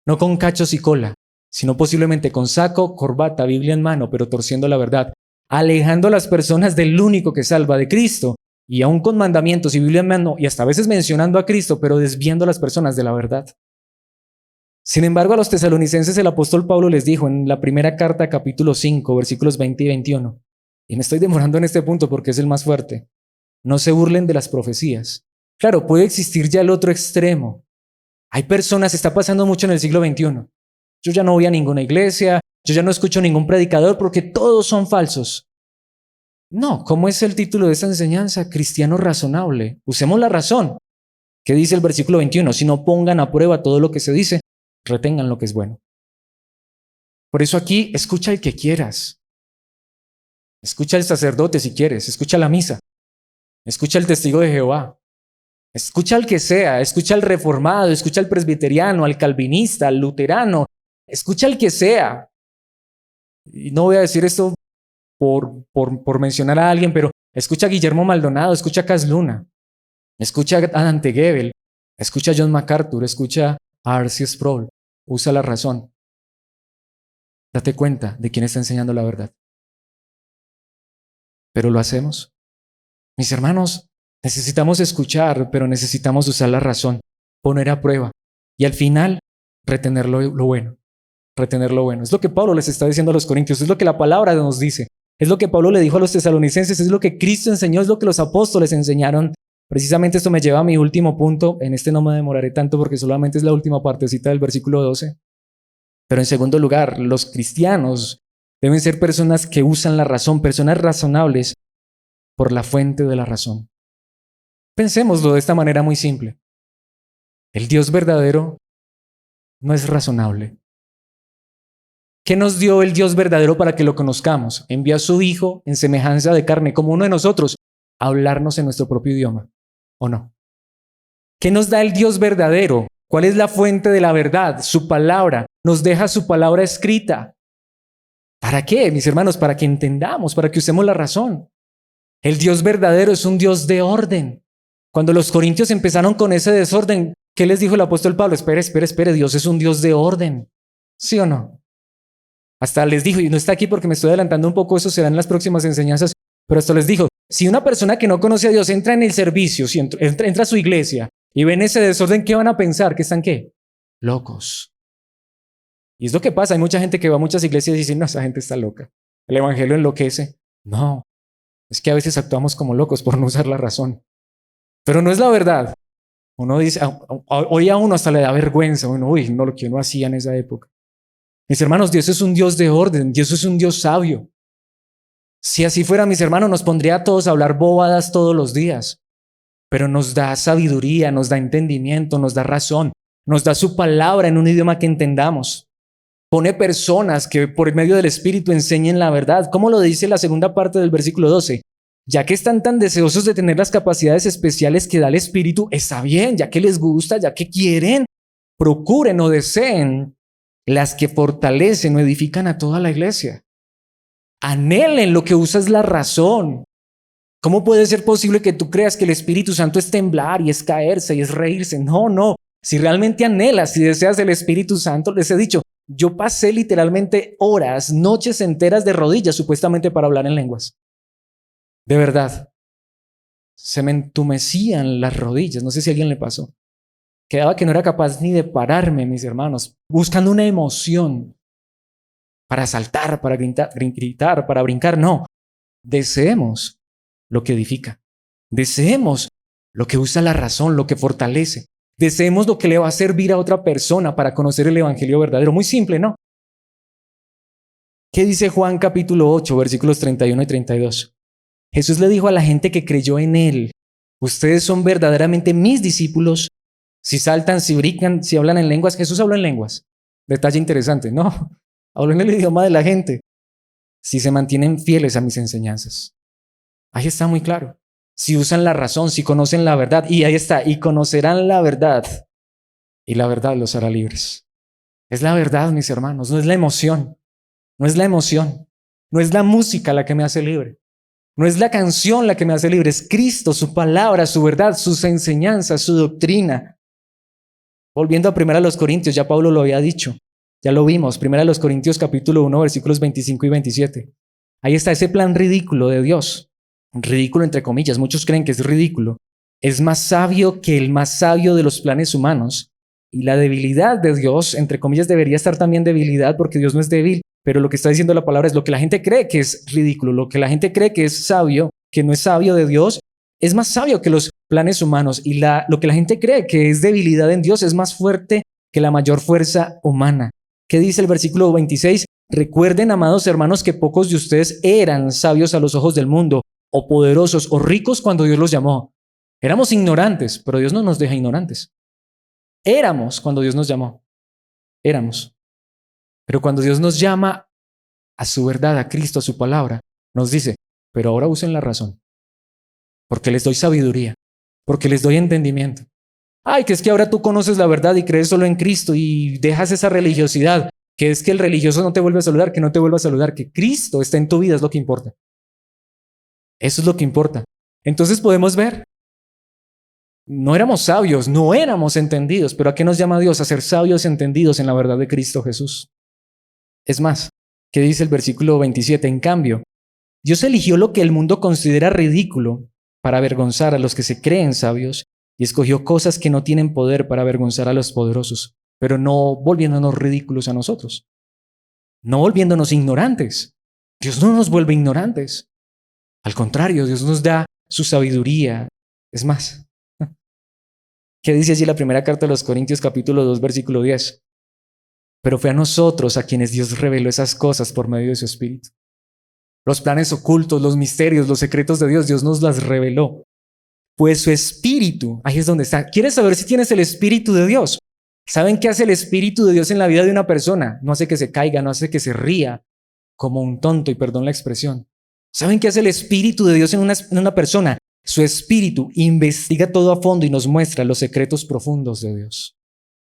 No con cachos y cola, sino posiblemente con saco, corbata, Biblia en mano, pero torciendo la verdad, alejando a las personas del único que salva, de Cristo, y aún con mandamientos y Biblia en mano, y hasta a veces mencionando a Cristo, pero desviando a las personas de la verdad. Sin embargo, a los tesalonicenses el apóstol Pablo les dijo en la primera carta, capítulo 5, versículos 20 y 21, y me estoy demorando en este punto porque es el más fuerte, no se burlen de las profecías. Claro, puede existir ya el otro extremo. Hay personas, está pasando mucho en el siglo XXI. Yo ya no voy a ninguna iglesia, yo ya no escucho ningún predicador porque todos son falsos. No, ¿cómo es el título de esta enseñanza? Cristiano razonable. Usemos la razón. ¿Qué dice el versículo 21? Si no pongan a prueba todo lo que se dice, retengan lo que es bueno. Por eso aquí, escucha el que quieras. Escucha al sacerdote si quieres, escucha la misa, escucha al testigo de Jehová, escucha al que sea, escucha al reformado, escucha al presbiteriano, al calvinista, al luterano, escucha al que sea. Y no voy a decir esto por mencionar a alguien, pero escucha a Guillermo Maldonado, escucha a Cas Luna, escucha a Dante Gebel, escucha a John MacArthur, escucha a R.C. Sproul. Usa la razón. Date cuenta de quién está enseñando la verdad. Pero lo hacemos. Mis hermanos, necesitamos escuchar, pero necesitamos usar la razón, poner a prueba y al final retener lo bueno. Retener lo bueno. Es lo que Pablo les está diciendo a los corintios, es lo que la palabra nos dice, es lo que Pablo le dijo a los tesalonicenses, es lo que Cristo enseñó, es lo que los apóstoles enseñaron. Precisamente esto me lleva a mi último punto. En este no me demoraré tanto porque solamente es la última partecita del versículo 12. Pero en segundo lugar, los cristianos deben ser personas que usan la razón, personas razonables por la fuente de la razón. Pensémoslo de esta manera muy simple. El Dios verdadero no es razonable. ¿Qué nos dio el Dios verdadero para que lo conozcamos? Envió a su Hijo en semejanza de carne, como uno de nosotros, a hablarnos en nuestro propio idioma, ¿o no? ¿Qué nos da el Dios verdadero? ¿Cuál es la fuente de la verdad? Su palabra. Nos deja su palabra escrita. ¿Para qué, mis hermanos? Para que entendamos, para que usemos la razón. El Dios verdadero es un Dios de orden. Cuando los corintios empezaron con ese desorden, ¿qué les dijo el apóstol Pablo? Espere, Dios es un Dios de orden. ¿Sí o no? Hasta les dijo, y no está aquí porque me estoy adelantando un poco, eso será en las próximas enseñanzas, pero esto les dijo, si una persona que no conoce a Dios entra en el servicio, si entra a su iglesia y ven ese desorden, ¿qué van a pensar? ¿Que están qué? Locos. Y es lo que pasa, hay mucha gente que va a muchas iglesias y dice, no, esa gente está loca, el evangelio enloquece. No, es que a veces actuamos como locos por no usar la razón. Pero no es la verdad. Uno dice, hoy a uno hasta le da vergüenza, uno, uy, no, lo que uno hacía en esa época. Mis hermanos, Dios es un Dios de orden, Dios es un Dios sabio. Si así fuera, mis hermanos, nos pondría a todos a hablar bobadas todos los días. Pero nos da sabiduría, nos da entendimiento, nos da razón. Nos da su palabra en un idioma que entendamos. Pone personas que por medio del Espíritu enseñen la verdad. ¿Cómo lo dice la segunda parte del versículo 12? Ya que están tan deseosos de tener las capacidades especiales que da el Espíritu, está bien, ya que les gusta, ya que quieren, procuren o deseen las que fortalecen o edifican a toda la iglesia. Anhelen, lo que usa es la razón. ¿Cómo puede ser posible que tú creas que el Espíritu Santo es temblar y es caerse y es reírse? No, no. Si realmente anhelas y deseas el Espíritu Santo, les he dicho, yo pasé literalmente horas, noches enteras de rodillas supuestamente para hablar en lenguas. De verdad. Se me entumecían las rodillas. No sé si a alguien le pasó. Quedaba que no era capaz ni de pararme, mis hermanos, buscando una emoción para saltar, para gritar, para brincar. No. Deseemos lo que edifica. Deseemos lo que usa la razón, lo que fortalece. Deseemos lo que le va a servir a otra persona para conocer el evangelio verdadero. Muy simple, ¿no? ¿Qué dice Juan capítulo 8, versículos 31 y 32? Jesús le dijo a la gente que creyó en él: ustedes son verdaderamente mis discípulos si saltan, si brincan, si hablan en lenguas. Jesús habló en lenguas. Detalle interesante, ¿no? Habló en el idioma de la gente. Si se mantienen fieles a mis enseñanzas. Ahí está muy claro. Si usan la razón, si conocen la verdad. Y ahí está, y conocerán la verdad. Y la verdad los hará libres. Es la verdad, mis hermanos, no es la emoción. No es la emoción. No es la música la que me hace libre. No es la canción la que me hace libre. Es Cristo, su palabra, su verdad, sus enseñanzas, su doctrina. Volviendo a 1 Corintios, ya Pablo lo había dicho. Ya lo vimos. 1 Corintios capítulo 1, versículos 25 y 27. Ahí está ese plan ridículo de Dios. Ridículo entre comillas, muchos creen que es ridículo. Es más sabio que el más sabio de los planes humanos. Y la debilidad de Dios, entre comillas, debería estar también debilidad, porque Dios no es débil, pero lo que está diciendo la palabra es lo que la gente cree que es ridículo, lo que la gente cree que es sabio, que no es sabio de Dios, es más sabio que los planes humanos. Y lo que la gente cree que es debilidad en Dios es más fuerte que la mayor fuerza humana. ¿Qué dice el versículo 26? Recuerden, amados hermanos, que pocos de ustedes eran sabios a los ojos del mundo, o poderosos o ricos cuando Dios los llamó. Éramos ignorantes, pero Dios no nos deja ignorantes. Éramos cuando Dios nos llamó. Éramos. Pero cuando Dios nos llama a su verdad, a Cristo, a su palabra, nos dice, pero ahora usen la razón. Porque les doy sabiduría. Porque les doy entendimiento. Ay, que es que ahora tú conoces la verdad y crees solo en Cristo y dejas esa religiosidad. Que es que el religioso no te vuelve a saludar, que no te vuelva a saludar, que Cristo está en tu vida, es lo que importa. Eso es lo que importa. Entonces podemos ver, no éramos sabios, no éramos entendidos, pero ¿a qué nos llama Dios? A ser sabios entendidos en la verdad de Cristo Jesús. Es más, ¿qué dice el versículo 27? En cambio, Dios eligió lo que el mundo considera ridículo para avergonzar a los que se creen sabios y escogió cosas que no tienen poder para avergonzar a los poderosos, pero no volviéndonos ridículos a nosotros, no volviéndonos ignorantes. Dios no nos vuelve ignorantes. Al contrario, Dios nos da su sabiduría. Es más, ¿qué dice allí la primera carta de los Corintios capítulo 2, versículo 10? Pero fue a nosotros a quienes Dios reveló esas cosas por medio de su Espíritu. Los planes ocultos, los misterios, los secretos de Dios, Dios nos las reveló. Pues su Espíritu, ahí es donde está. ¿Quieres saber si tienes el Espíritu de Dios? ¿Saben qué hace el Espíritu de Dios en la vida de una persona? No hace que se caiga, no hace que se ría como un tonto, y perdón la expresión. ¿Saben qué hace el Espíritu de Dios en una persona? Su Espíritu investiga todo a fondo y nos muestra los secretos profundos de Dios.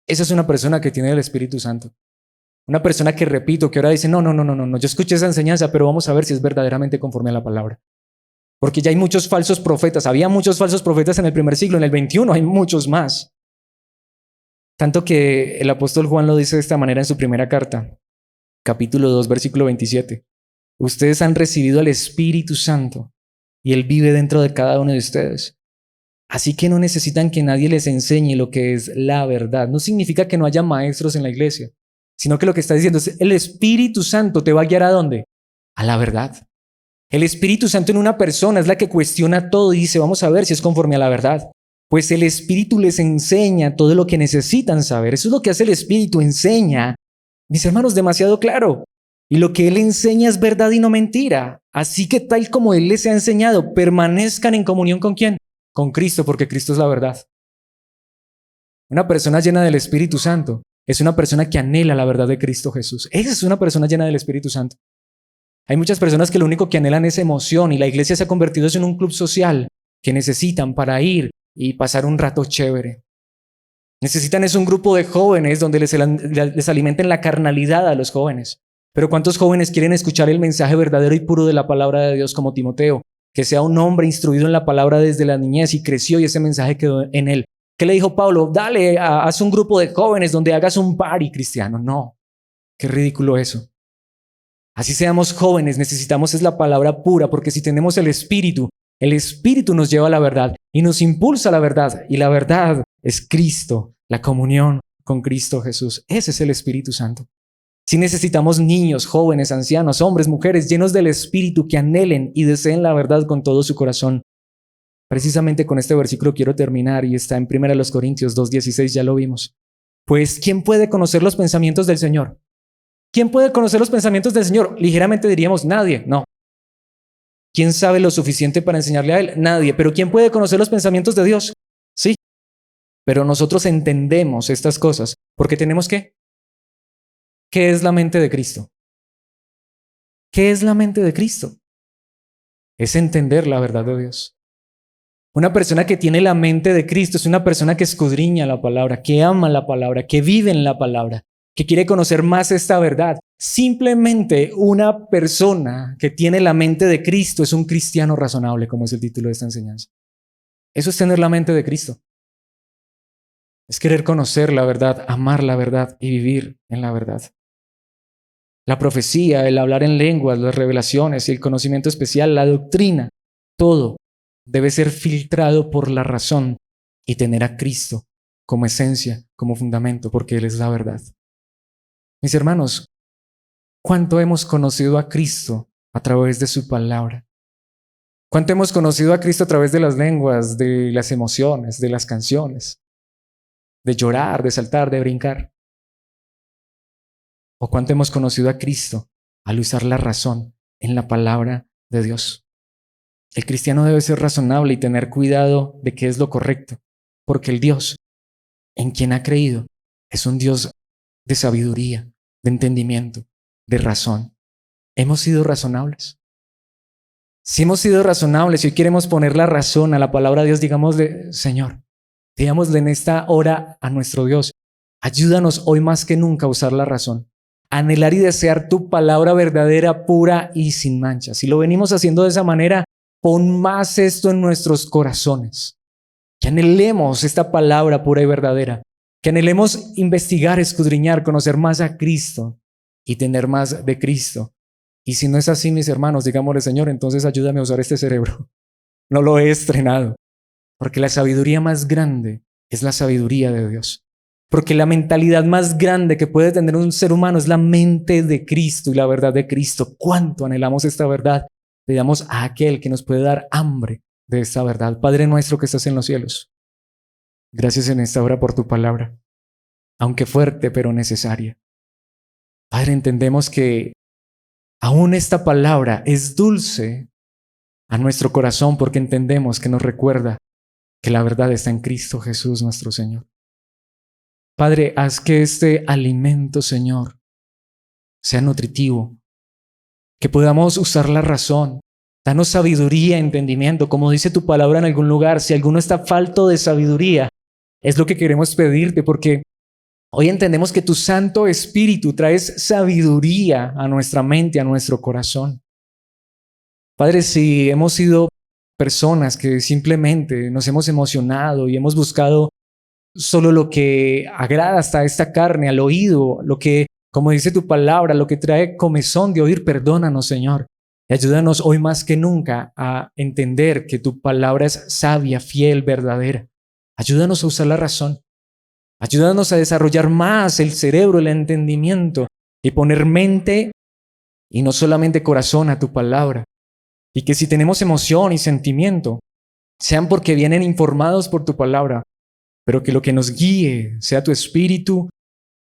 Esa es una persona que tiene el Espíritu Santo. Una persona que, repito, que ahora dice, no, yo escuché esa enseñanza, pero vamos a ver si es verdaderamente conforme a la palabra. Porque ya hay muchos falsos profetas. Había muchos falsos profetas en el primer siglo, en el 21 hay muchos más. Tanto que el apóstol Juan lo dice de esta manera en su primera carta, capítulo 2, versículo 27. Ustedes han recibido al Espíritu Santo y Él vive dentro de cada uno de ustedes. Así que no necesitan que nadie les enseñe lo que es la verdad. No significa que no haya maestros en la iglesia, sino que lo que está diciendo es el Espíritu Santo te va a guiar ¿a dónde? A la verdad. El Espíritu Santo en una persona es la que cuestiona todo y dice, vamos a ver si es conforme a la verdad. Pues el Espíritu les enseña todo lo que necesitan saber. Eso es lo que hace el Espíritu, enseña. Mis hermanos, demasiado claro. Y lo que Él enseña es verdad y no mentira. Así que tal como Él les ha enseñado, permanezcan en comunión ¿con quién? Con Cristo, porque Cristo es la verdad. Una persona llena del Espíritu Santo es una persona que anhela la verdad de Cristo Jesús. Esa es una persona llena del Espíritu Santo. Hay muchas personas que lo único que anhelan es emoción y la iglesia se ha convertido en un club social que necesitan para ir y pasar un rato chévere. Necesitan es un grupo de jóvenes donde les alimenten la carnalidad a los jóvenes. Pero ¿cuántos jóvenes quieren escuchar el mensaje verdadero y puro de la palabra de Dios como Timoteo? Que sea un hombre instruido en la palabra desde la niñez y creció y ese mensaje quedó en él. ¿Qué le dijo Pablo? Dale, haz un grupo de jóvenes donde hagas un party cristiano. No, qué ridículo eso. Así seamos jóvenes, necesitamos es la palabra pura, porque si tenemos el Espíritu nos lleva a la verdad y nos impulsa a la verdad. Y la verdad es Cristo, la comunión con Cristo Jesús. Ese es el Espíritu Santo. Si necesitamos niños, jóvenes, ancianos, hombres, mujeres llenos del Espíritu que anhelen y deseen la verdad con todo su corazón. Precisamente con este versículo quiero terminar y está en 1 Corintios 2:16, ya lo vimos. Pues, ¿quién puede conocer los pensamientos del Señor? ¿Quién puede conocer los pensamientos del Señor? Ligeramente diríamos, nadie, no. ¿Quién sabe lo suficiente para enseñarle a Él? Nadie. ¿Pero quién puede conocer los pensamientos de Dios? Sí. Pero nosotros entendemos estas cosas porque tenemos ¿qué? ¿Qué es la mente de Cristo? ¿Qué es la mente de Cristo? Es entender la verdad de Dios. Una persona que tiene la mente de Cristo es una persona que escudriña la palabra, que ama la palabra, que vive en la palabra, que quiere conocer más esta verdad. Simplemente una persona que tiene la mente de Cristo es un cristiano razonable, como es el título de esta enseñanza. Eso es tener la mente de Cristo. Es querer conocer la verdad, amar la verdad y vivir en la verdad. La profecía, el hablar en lenguas, las revelaciones y el conocimiento especial, la doctrina, todo debe ser filtrado por la razón y tener a Cristo como esencia, como fundamento, porque Él es la verdad. Mis hermanos, ¿cuánto hemos conocido a Cristo a través de su palabra? ¿Cuánto hemos conocido a Cristo a través de las lenguas, de las emociones, de las canciones, de llorar, de saltar, de brincar? ¿O cuánto hemos conocido a Cristo al usar la razón en la palabra de Dios? El cristiano debe ser razonable y tener cuidado de qué es lo correcto, porque el Dios en quien ha creído es un Dios de sabiduría, de entendimiento, de razón. ¿Hemos sido razonables? Si hemos sido razonables y hoy queremos poner la razón a la palabra de Dios, digámosle, Señor, digámosle en esta hora a nuestro Dios, ayúdanos hoy más que nunca a usar la razón, a anhelar y desear tu palabra verdadera, pura y sin mancha. Si lo venimos haciendo de esa manera, pon más esto en nuestros corazones, que anhelemos esta palabra pura y verdadera, que anhelemos investigar, escudriñar, conocer más a Cristo y tener más de Cristo. Y si no es así, mis hermanos, digámosle, Señor, entonces ayúdame a usar este cerebro. No lo he estrenado, porque la sabiduría más grande es la sabiduría de Dios. Porque la mentalidad más grande que puede tener un ser humano es la mente de Cristo y la verdad de Cristo. ¿Cuánto anhelamos esta verdad? Pidamos a aquel que nos puede dar hambre de esta verdad. Padre nuestro que estás en los cielos, gracias en esta hora por tu palabra, aunque fuerte pero necesaria. Padre, entendemos que aún esta palabra es dulce a nuestro corazón porque entendemos que nos recuerda que la verdad está en Cristo Jesús nuestro Señor. Padre, haz que este alimento, Señor, sea nutritivo, que podamos usar la razón. Danos sabiduría, entendimiento, como dice tu palabra en algún lugar. Si alguno está falto de sabiduría, es lo que queremos pedirte, porque hoy entendemos que tu Santo Espíritu traes sabiduría a nuestra mente, a nuestro corazón. Padre, si hemos sido personas que simplemente nos hemos emocionado y hemos buscado solo lo que agrada hasta esta carne, al oído, lo que, como dice tu palabra, lo que trae comezón de oír, perdónanos, Señor. Y ayúdanos hoy más que nunca a entender que tu palabra es sabia, fiel, verdadera. Ayúdanos a usar la razón. Ayúdanos a desarrollar más el cerebro, el entendimiento y poner mente y no solamente corazón a tu palabra. Y que si tenemos emoción y sentimiento, sean porque vienen informados por tu palabra, pero que lo que nos guíe sea tu espíritu,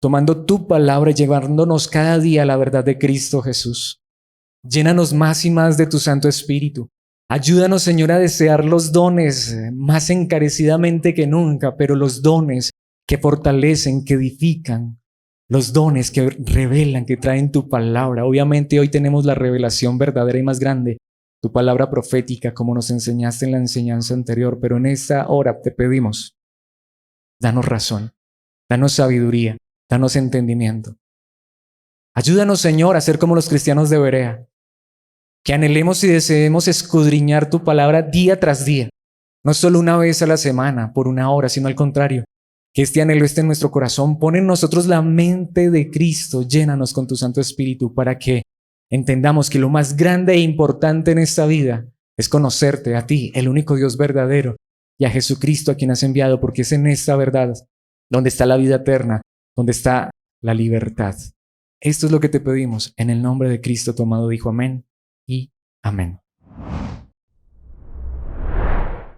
tomando tu palabra y llevándonos cada día a la verdad de Cristo Jesús. Llénanos más y más de tu Santo Espíritu. Ayúdanos, Señor, a desear los dones más encarecidamente que nunca, pero los dones que fortalecen, que edifican, los dones que revelan, que traen tu palabra. Obviamente hoy tenemos la revelación verdadera y más grande, tu palabra profética, como nos enseñaste en la enseñanza anterior, pero en esta hora te pedimos, danos razón, danos sabiduría, danos entendimiento. Ayúdanos, Señor, a ser como los cristianos de Berea, que anhelemos y deseemos escudriñar tu palabra día tras día, no solo una vez a la semana, por una hora, sino al contrario, que este anhelo esté en nuestro corazón. Pon en nosotros la mente de Cristo, llénanos con tu Santo Espíritu para que entendamos que lo más grande e importante en esta vida es conocerte a ti, el único Dios verdadero, y a Jesucristo a quien has enviado, porque es en esta verdad donde está la vida eterna, donde está la libertad. Esto es lo que te pedimos en el nombre de Cristo tu amado Hijo. Amén y amén.